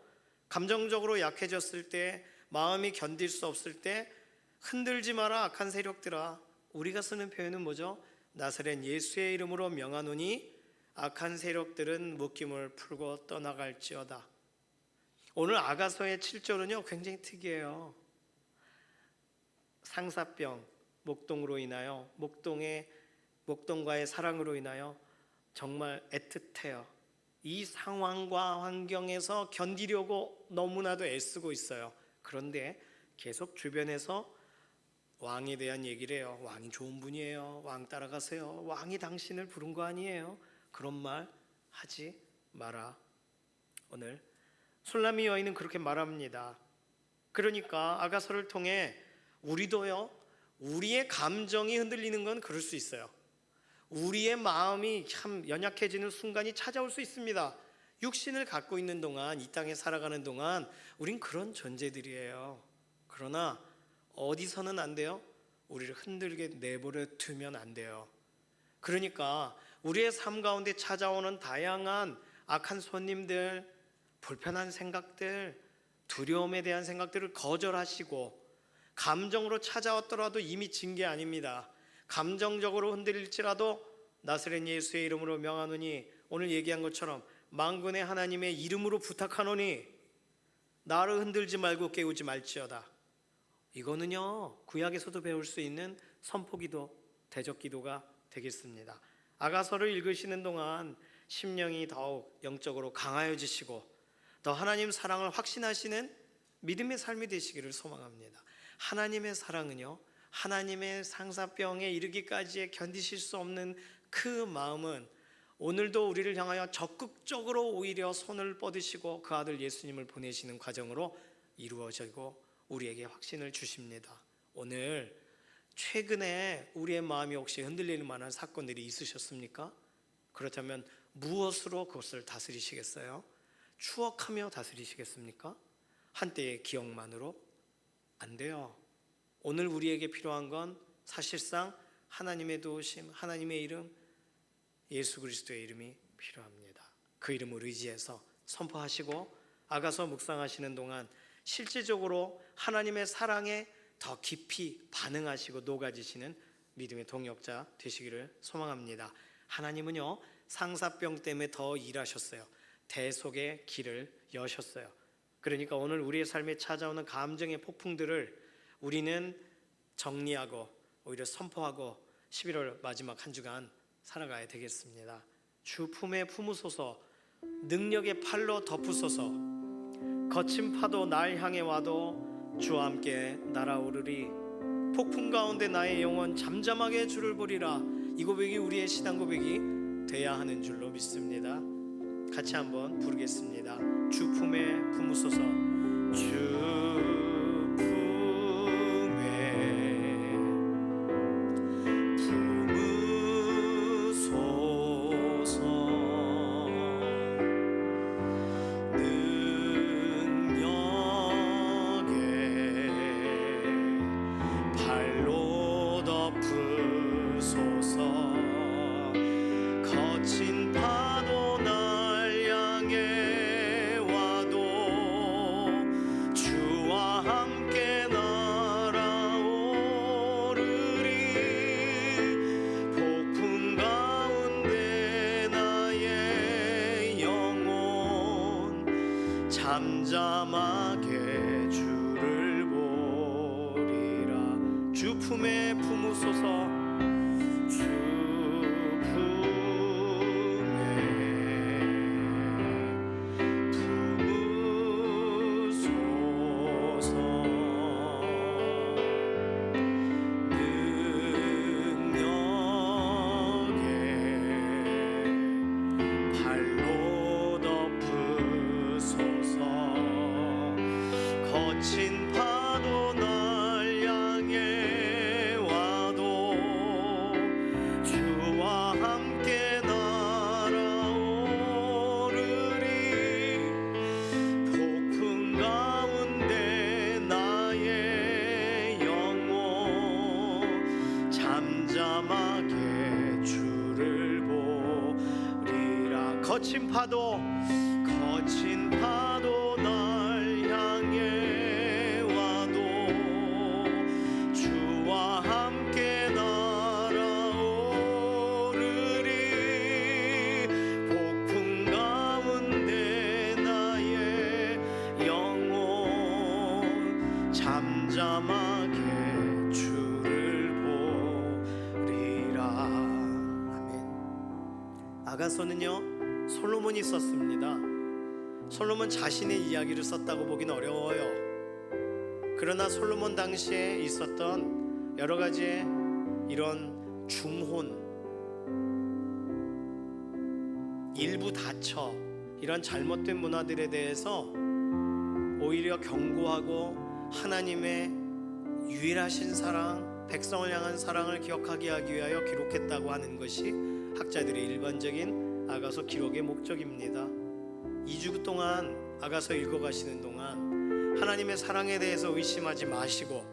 감정적으로 약해졌을 때, 마음이 견딜 수 없을 때 흔들지 마라 악한 세력들아. 우리가 쓰는 표현은 뭐죠? 나사렛 예수의 이름으로 명하노니 악한 세력들은 묶임을 풀고 떠나갈지어다. 오늘 아가서의 7절은요 굉장히 특이해요. 상사병, 목동으로 인하여, 목동과의 사랑으로 인하여 정말 애틋해요. 이 상황과 환경에서 견디려고 너무나도 애쓰고 있어요. 그런데 계속 주변에서 왕에 대한 얘기를 해요. 왕이 좋은 분이에요. 왕 따라가세요. 왕이 당신을 부른 거 아니에요. 그런 말 하지 마라. 오늘 술람이 여인은 그렇게 말합니다. 그러니까 아가서를 통해 우리도요, 우리의 감정이 흔들리는 건 그럴 수 있어요. 우리의 마음이 참 연약해지는 순간이 찾아올 수 있습니다. 육신을 갖고 있는 동안, 이 땅에 살아가는 동안 우린 그런 존재들이에요. 그러나 어디서는 안 돼요? 우리를 흔들게 내버려 두면 안 돼요. 그러니까 우리의 삶 가운데 찾아오는 다양한 악한 손님들, 불편한 생각들, 두려움에 대한 생각들을 거절하시고, 감정으로 찾아왔더라도 이미 진 게 아닙니다. 감정적으로 흔들릴지라도 나사렛 예수의 이름으로 명하노니, 오늘 얘기한 것처럼 만군의 하나님의 이름으로 부탁하노니 나를 흔들지 말고 깨우지 말지어다. 이거는요 구약에서도 배울 수 있는 선포기도, 대적기도가 되겠습니다. 아가서를 읽으시는 동안 심령이 더욱 영적으로 강하여지시고 더 하나님 사랑을 확신하시는 믿음의 삶이 되시기를 소망합니다. 하나님의 사랑은요, 하나님의 상사병에 이르기까지의 견디실 수 없는 그 마음은 오늘도 우리를 향하여 적극적으로 오히려 손을 뻗으시고 그 아들 예수님을 보내시는 과정으로 이루어지고 우리에게 확신을 주십니다. 오늘 최근에 우리의 마음이 혹시 흔들릴 만한 사건들이 있으셨습니까? 그렇다면 무엇으로 그것을 다스리시겠어요? 추억하며 다스리시겠습니까? 한때의 기억만으로? 안 돼요. 오늘 우리에게 필요한 건 사실상 하나님의 도우심, 하나님의 이름, 예수 그리스도의 이름이 필요합니다. 그 이름을 의지해서 선포하시고 아가서 묵상하시는 동안 실질적으로 하나님의 사랑에 더 깊이 반응하시고 녹아지시는 믿음의 동역자 되시기를 소망합니다. 하나님은요 상사병 때문에 더 일하셨어요. 대속의 길을 여셨어요. 그러니까 오늘 우리의 삶에 찾아오는 감정의 폭풍들을 우리는 정리하고 오히려 선포하고 11월 마지막 한 주간 살아가야 되겠습니다. 주 품에 품으소서, 능력의 팔로 덮으소서. 거친 파도 날 향해 와도 주와 함께 날아오르리. 폭풍 가운데 나의 영혼 잠잠하게 주를 보리라. 이 고백이 우리의 신앙 고백이 돼야 하는 줄로 믿습니다. 같이 한번 부르겠습니다. 주 품에 품으소서. 주 주와 잠잠하게 주를 보리라. 주 품에 품으소서. 주 품에 품으소서. 능력에 발로 덮으소서. 거친 파도 날 향해 와도 주와 함께 날아오르리. 폭풍 가운데 나의 영혼 잠잠하게 주를 보리라. 거친 파도 날 향해 와도 주와 함께 날아오르리. 폭풍 가운데 나의 영혼 잠잠하게 주를 보리라. 아멘. 아가서는요 솔로몬이 썼습니다. 솔로몬 자신의 이야기를 썼다고 보기는 어려워요. 그러나 솔로몬 당시에 있었던 여러 가지의 이런 중혼, 일부 다처, 이런 잘못된 문화들에 대해서 오히려 경고하고 하나님의 유일하신 사랑, 백성을 향한 사랑을 기억하게 하기 위하여 기록했다고 하는 것이 학자들의 일반적인 아가서 기록의 목적입니다. 2주 동안 아가서 읽어가시는 동안 하나님의 사랑에 대해서 의심하지 마시고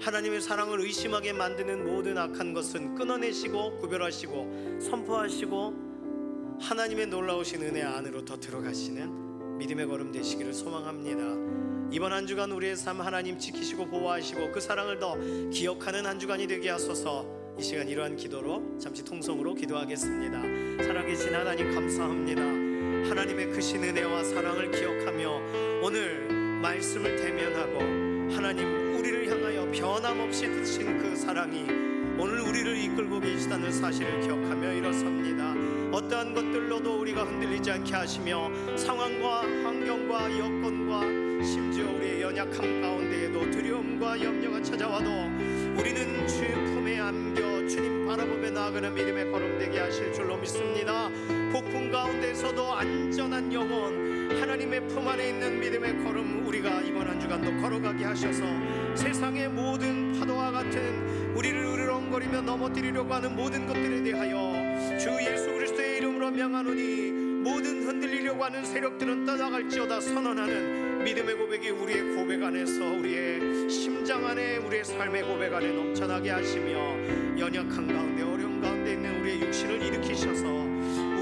하나님의 사랑을 의심하게 만드는 모든 악한 것은 끊어내시고 구별하시고 선포하시고 하나님의 놀라우신 은혜 안으로 더 들어가시는 믿음의 걸음 되시기를 소망합니다. 이번 한 주간 우리의 삶 하나님 지키시고 보호하시고 그 사랑을 더 기억하는 한 주간이 되게 하소서. 이 시간 이러한 기도로 잠시 통성으로 기도하겠습니다. 살아계신 하나님 감사합니다. 하나님의 크신 은혜와 사랑을 기억하며 오늘 말씀을 대면하고 하나님 우리를 향하여 변함없이 드신 그 사랑이 오늘 우리를 이끌고 계시다는 사실을 기억하며 일어섭니다. 어떠한 것들로도 우리가 흔들리지 않게 하시며 상황과 환경과 여건과 심지어 우리의 연약함 가운데에도 두려움과 염려가 찾아와도 우리는 주의 품에 안겨 주님 바라보며 나아가는 믿음의 걸음 되게 하실 줄로 믿습니다. 폭풍 가운데서도 안전한 영혼 하나님의 품 안에 있는 믿음의 걸음 우리가 이번 한 주간도 걸어가게 하셔서 세상의 모든 파도와 같은 우리를 으르렁거리며 넘어뜨리려고 하는 모든 것들에 대하여 주 예수 그리스도의 이름으로 명하노니 모든 흔들리려고 하는 세력들은 떠나갈지어다 선언하는 믿음의 고백이 우리의 고백 안에서 우리의 심장 안에 우리의 삶의 고백 안에 넘쳐나게 하시며 연약한 가운데 어려운 가운데 있는 우리의 육신을 일으키셔서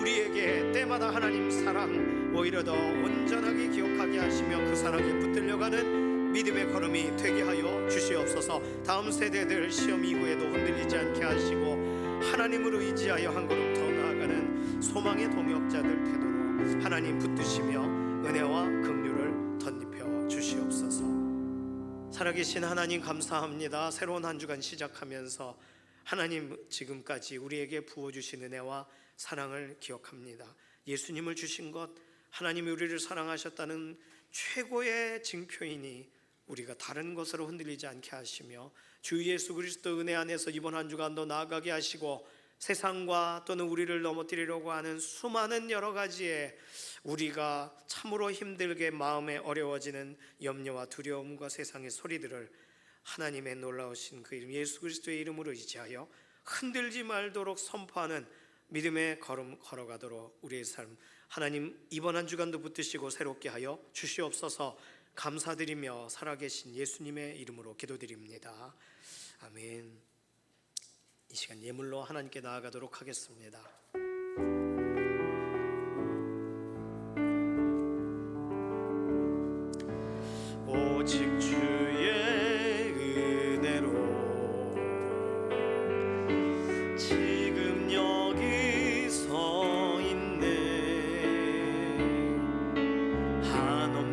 우리에게 때마다 하나님 사랑 오히려 더 온전하게 기억하게 하시며 그 사랑에 붙들려가는 믿음의 걸음이 되게 하여 주시옵소서. 다음 세대들 시험 이후에도 흔들리지 않게 하시고 하나님을 의지하여 한 걸음 더 나아가는 소망의 동역자들 되도록 하나님 붙드시며 은혜와 긍휼을 덧입혀 주시옵소서. 살아계신 하나님 감사합니다. 새로운 한 주간 시작하면서 하나님 지금까지 우리에게 부어주신 은혜와 사랑을 기억합니다. 예수님을 주신 것 하나님이 우리를 사랑하셨다는 최고의 징표이니 우리가 다른 것으로 흔들리지 않게 하시며 주 예수 그리스도 은혜 안에서 이번 한 주간도 나아가게 하시고 세상과 또는 우리를 넘어뜨리려고 하는 수많은 여러 가지의 우리가 참으로 힘들게 마음에 어려워지는 염려와 두려움과 세상의 소리들을 하나님의 놀라우신 그 이름 예수 그리스도의 이름으로 의지하여 흔들지 말도록 선포하는 믿음의 걸음 걸어가도록 우리의 삶 하나님 이번 한 주간도 붙드시고 새롭게 하여 주시옵소서. 감사드리며 살아계신 예수님의 이름으로 기도드립니다. 아멘. 이 시간 예물로 하나님께 나아가도록 하겠습니다. 오직 주의 은혜로 지금 여기 서 있네. 한없는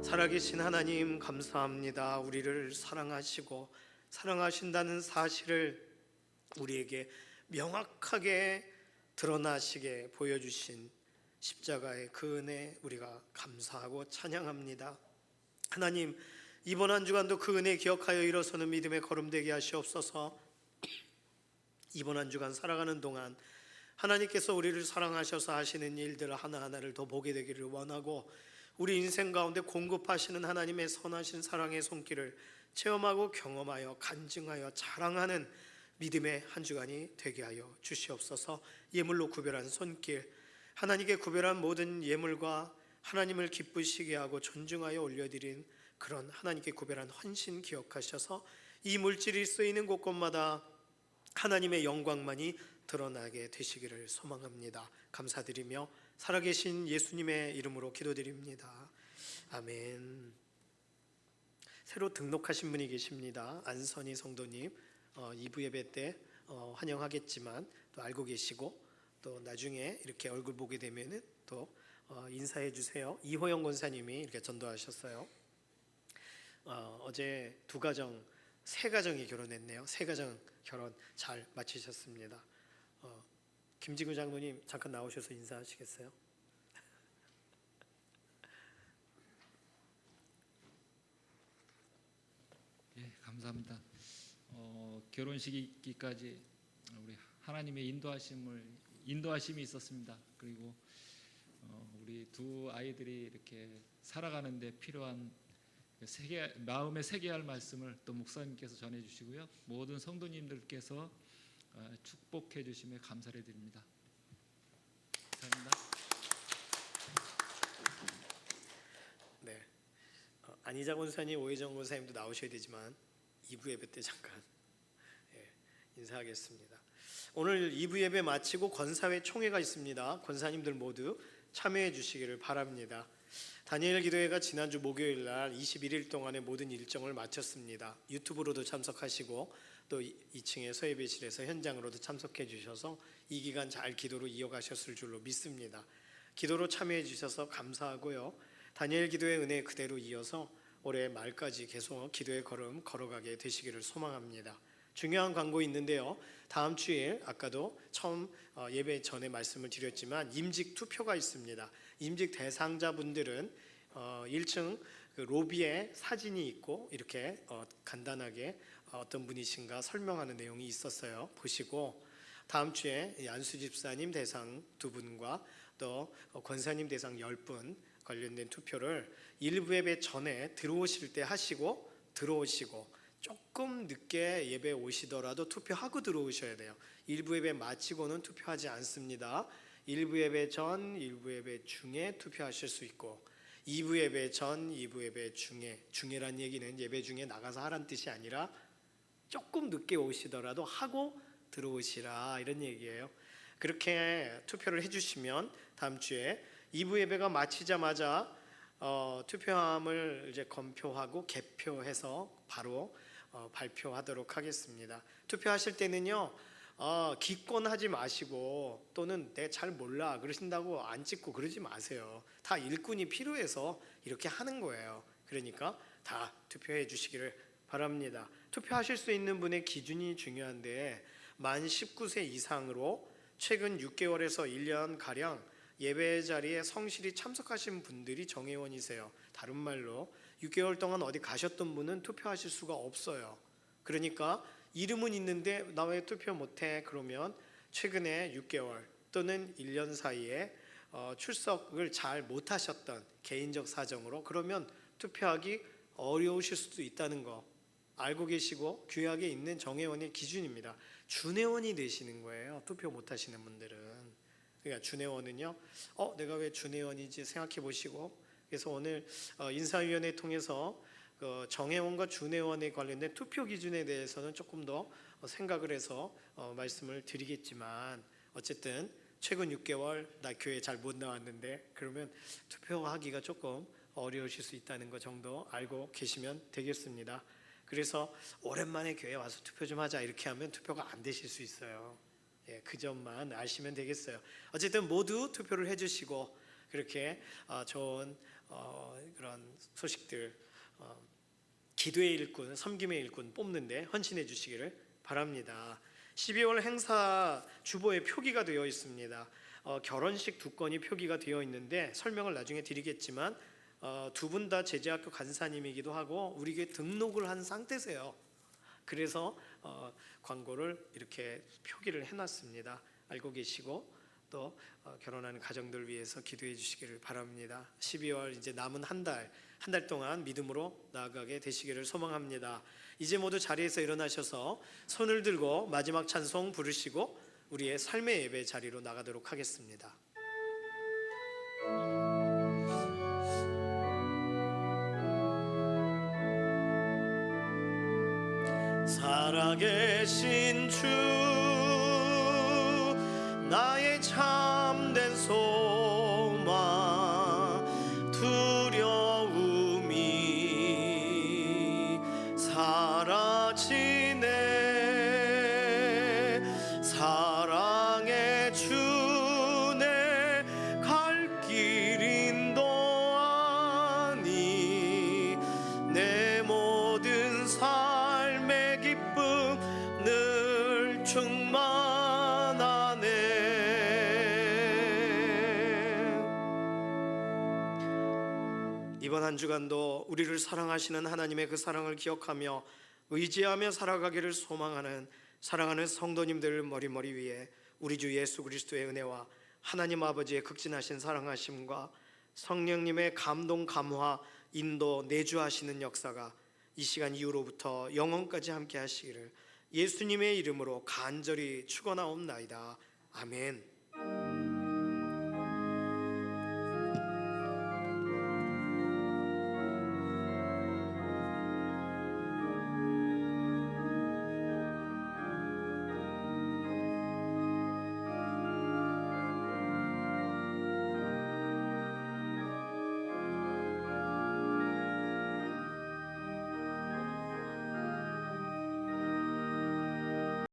살아계신 하나님 감사합니다. 우리를 사랑하시고 사랑하신다는 사실을 우리에게 명확하게 드러나시게 보여주신 십자가의 그 은혜 우리가 감사하고 찬양합니다. 하나님, 이번 한 주간도 그 은혜 기억하여 일어서는 믿음의 걸음 되게 하시옵소서. 이번 한 주간 살아가는 동안 하나님께서 우리를 사랑하셔서 하시는 일들 하나하나를 더 보게 되기를 원하고, 우리 인생 가운데 공급하시는 하나님의 선하신 사랑의 손길을 체험하고 경험하여 간증하여 자랑하는 믿음의 한 주간이 되게 하여 주시옵소서. 예물로 구별한 손길, 하나님께 구별한 모든 예물과 하나님을 기쁘시게 하고 존중하여 올려드린 그런 하나님께 구별한 헌신 기억하셔서 이 물질이 쓰이는 곳곳마다 하나님의 영광만이 드러나게 되시기를 소망합니다. 감사드리며 살아계신 예수님의 이름으로 기도드립니다. 아멘. 새로 등록하신 분이 계십니다. 안선희 성도님, 2부 예배 때 환영하겠지만 또 알고 계시고, 또 나중에 이렇게 얼굴 보게 되면은 또 인사해 주세요. 이호영 권사님이 이렇게 전도하셨어요. 어제 세 가정이 결혼했네요. 세 가정 결혼 잘 마치셨습니다. 김지구 장로님 잠깐 나오셔서 인사하시겠어요? 예, 감사합니다. 결혼식 있기까지 우리 하나님의 인도하심이 있었습니다. 그리고 우리 두 아이들이 이렇게 살아가는데 필요한 마음에 새겨야 할 말씀을 또 목사님께서 전해주시고요, 모든 성도님들께서 축복해 주심에 감사를 드립니다. 감사합니다. 네, 안희자 권사님, 오혜정 권사님도 나오셔야 되지만 2부 예배 때 잠깐 인사하겠습니다. 오늘 2부 예배 마치고 권사회 총회가 있습니다. 권사님들 모두 참여해 주시기를 바랍니다. 다니엘 기도회가 지난주 목요일 날 21일 동안의 모든 일정을 마쳤습니다. 유튜브로도 참석하시고 또 2층의 서예배실에서 현장으로도 참석해 주셔서 이 기간 잘 기도로 이어가셨을 줄로 믿습니다. 기도로 참여해 주셔서 감사하고요. 다니엘 기도회 은혜 그대로 이어서 올해 말까지 계속 기도의 걸음 걸어가게 되시기를 소망합니다. 중요한 광고 있는데요. 다음 주일 아까도 처음 예배 전에 말씀을 드렸지만 임직 투표가 있습니다. 임직 대상자분들은 1층 그 로비에 사진이 있고 이렇게 간단하게 어떤 분이신가 설명하는 내용이 있었어요. 보시고 다음 주에 안수 집사님 대상 2분과 또 권사님 대상 10분 관련된 투표를 1부 예배 전에 들어오실 때 하시고, 들어오시고 조금 늦게 예배 오시더라도 투표하고 들어오셔야 돼요. 1부 예배 마치고는 투표하지 않습니다. 1부 예배 전, 1부 예배 중에 투표하실 수 있고, 2부 예배 전, 2부 예배 중에란 얘기는 예배 중에 나가서 하란 뜻이 아니라 조금 늦게 오시더라도 하고 들어오시라, 이런 얘기예요. 그렇게 투표를 해주시면 다음 주에 2부 예배가 마치자마자 투표함을 이제 검표하고 개표해서 바로 발표하도록 하겠습니다. 투표하실 때는요, 기권하지 마시고 또는 내가 잘 몰라 그러신다고 안 찍고 그러지 마세요. 다 일꾼이 필요해서 이렇게 하는 거예요. 그러니까 다 투표해 주시기를 바랍니다. 투표하실 수 있는 분의 기준이 중요한데, 만 19세 이상으로 최근 6개월에서 1년가량 예배 자리에 성실히 참석하신 분들이 정회원이세요. 다른 말로 6개월 동안 어디 가셨던 분은 투표하실 수가 없어요. 그러니까 이름은 있는데 나 왜 투표 못해? 그러면 최근에 6개월 또는 1년 사이에 출석을 잘 못하셨던 개인적 사정으로, 그러면 투표하기 어려우실 수도 있다는 거 알고 계시고 규약에 있는 정회원의 기준입니다. 준회원이 되시는 거예요. 투표 못하시는 분들은. 그러니까 준회원은요, 내가 왜 준회원이지 생각해 보시고, 그래서 오늘 인사위원회 통해서 정회원과 준회원에 관련된 투표 기준에 대해서는 조금 더 생각을 해서 말씀을 드리겠지만, 어쨌든 최근 6개월 나 교회 잘 못 나왔는데 그러면 투표하기가 조금 어려우실 수 있다는 것 정도 알고 계시면 되겠습니다. 그래서 오랜만에 교회 와서 투표 좀 하자 이렇게 하면 투표가 안 되실 수 있어요. 그 점만 아시면 되겠어요. 어쨌든 모두 투표를 해주시고, 그렇게 좋은 그런 소식들 기도의 일꾼, 섬김의 일꾼 뽑는데 헌신해 주시기를 바랍니다. 12월 행사 주보에 표기가 되어 있습니다. 결혼식 2건이 표기가 되어 있는데 설명을 나중에 드리겠지만 두 분 다 제재학교 간사님이기도 하고 우리 교회 등록을 한 상태세요. 그래서 광고를 이렇게 표기를 해놨습니다. 알고 계시고 또 결혼하는 가정들 위해서 기도해 주시기를 바랍니다. 12월 이제 남은 한 달 동안 믿음으로 나아가게 되시기를 소망합니다. 이제 모두 자리에서 일어나셔서 손을 들고 마지막 찬송 부르시고 우리의 삶의 예배 자리로 나가도록 하겠습니다. 살아계신 주 나의 참된 소망 두려움이 사라지네 사랑의 주내 갈 길 인도하니 내 모든 삶의 기쁨 늘 충만하네. 이번 한 주간도 우리를 사랑하시는 하나님의 그 사랑을 기억하며 의지하며 살아가기를 소망하는 사랑하는 성도님들 머리머리 위에 우리 주 예수 그리스도의 은혜와 하나님 아버지의 극진하신 사랑하심과 성령님의 감동 감화 인도 내주하시는 역사가 이 시간 이후로부터 영원까지 함께 하시기를 예수님의 이름으로 간절히 축원하옵나이다. 아멘.